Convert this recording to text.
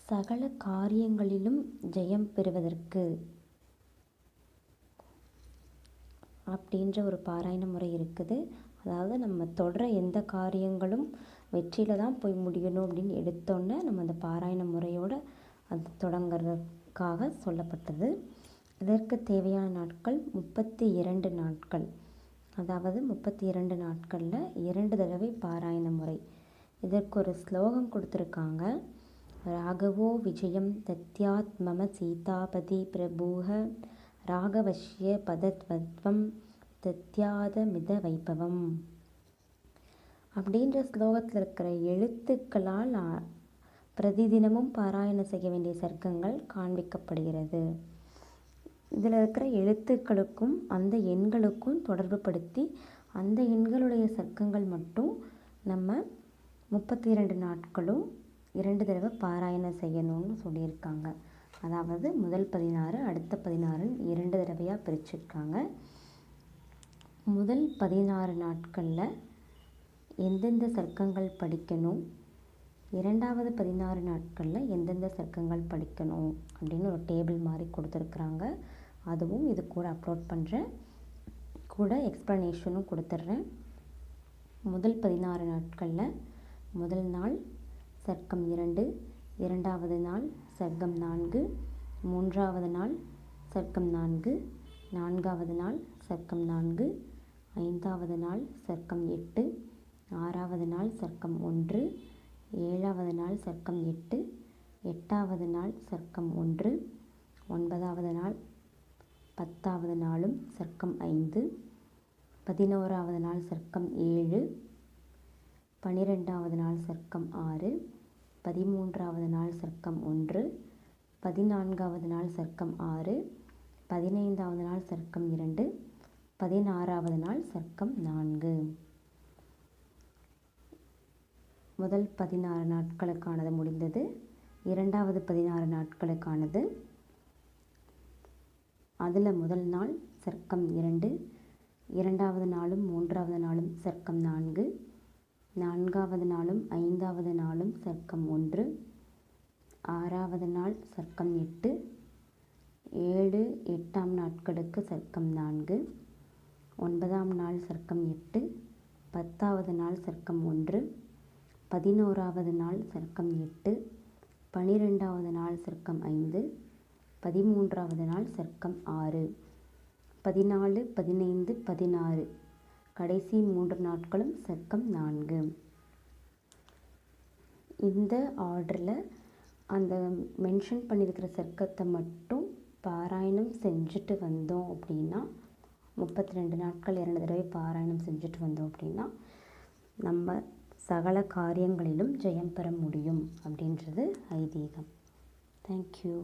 சகல காரியங்களிலும் ஜெயம் பெறுவதற்கு அப்படின்ற ஒரு பாராயண முறை இருக்குது. அதாவது நம்ம தொடர எந்த காரியங்களும் வெற்றியில் தான் போய் முடியணும் அப்படின்னு எடுத்தோன்னே நம்ம அந்த பாராயண முறையோடு அது தொடங்கிறதுக்காக சொல்லப்பட்டது. இதற்கு தேவையான நாட்கள் 32 நாட்கள். அதாவது 32 நாட்களில் 2 தடவை பாராயண முறை. இதற்கு ஒரு ஸ்லோகம் கொடுத்துருக்காங்க. ராகவோ விஜயம் தத்யாத் மம சீதாபதி பிரபூஹ ராகவஷ்ய பதத்வத்வம் தத்யாத மித வைபவம் அப்படின்ற ஸ்லோகத்தில் இருக்கிற எழுத்துக்களால் பிரதிதினமும் பாராயணம் செய்ய வேண்டிய சர்க்கங்கள் காண்பிக்கப்படுகிறது. இதில் இருக்கிற எழுத்துக்களுக்கும் அந்த எண்களுக்கும் தொடர்பு படுத்தி அந்த எண்களுடைய சர்க்கங்கள் மட்டும் நம்ம 32 நாட்களும் 2 தடவை பாராயணம் செய்யணும்னு சொல்லியிருக்காங்க. அதாவது முதல் 16 அடுத்த 16 2 தடவையாக பிரிச்சுருக்காங்க. முதல் 16 நாட்களில் எந்தெந்த சர்க்கங்கள் படிக்கணும், இரண்டாவது 16 நாட்களில் எந்தெந்த சர்க்கங்கள் படிக்கணும் அப்படின்னு ஒரு டேபிள் மாதிரி கொடுத்துருக்குறாங்க. அதுவும் இது கூட அப்லோட் பண்ணுறேன், கூட எக்ஸ்ப்ளனேஷனும் கொடுத்துட்றேன். முதல் 16 நாட்களில் முதல் நாள் சர்க்கம் 2, இரண்டாவது நாள் சர்க்கம் 4, மூன்றாவது நாள் சர்க்கம் 4, நான்காவது நாள் சர்க்கம் 4, ஐந்தாவது நாள் சர்க்கம் 8, ஆறாவது நாள் சர்க்கம் 1, ஏழாவது நாள் சர்க்கம் 8, எட்டாவது நாள் சர்க்கம் 1, ஒன்பதாவது நாள் 10வது நாளும் சர்க்கம் 5, 11வது நாள் சர்க்கம் 7, 12வது நாள் சர்க்கம் 6, 13வது நாள் சர்க்கம் 1, 14வது நாள் சர்க்கம் 6, 15வது நாள் சர்க்கம் 2, 16வது நாள் சர்க்கம் 4. முதல் 16 நாட்களுக்கானது முடிந்தது. இரண்டாவது 16 நாட்களுக்கானது. அதில் முதல் நாள் சர்க்கம் 2, இரண்டாவது நாளும் மூன்றாவது நாளும் சர்க்கம் 4, நான்காவது நாளும் ஐந்தாவது நாளும் சர்க்கம் 1, ஆறாவது நாள் சர்க்கம் 8, 7, 8ஆம் நாட்களுக்கு சர்க்கம் 4, 9ஆம் நாள் சர்க்கம் 8, 10வது நாள் சர்க்கம் 1, 11வது நாள் சர்க்கம் 8, 12வது நாள் சர்க்கம் 5, 13வது நாள் சர்க்கம் 6, 14, 15, 16 கடைசி 3 நாட்களும் சர்க்கம் 4. இந்த ஆர்டரில் அந்த மென்ஷன் பண்ணியிருக்கிற சர்க்கத்தை மட்டும் பாராயணம் செஞ்சுட்டு வந்தோம் அப்படின்னா 32 நாட்கள் 2 தடவை பாராயணம் செஞ்சுட்டு வந்தோம் அப்படின்னா நம்ம சகல காரியங்களிலும் ஜெயம் பெற முடியும் அப்படின்றது ஐதீகம். தேங்க்யூ.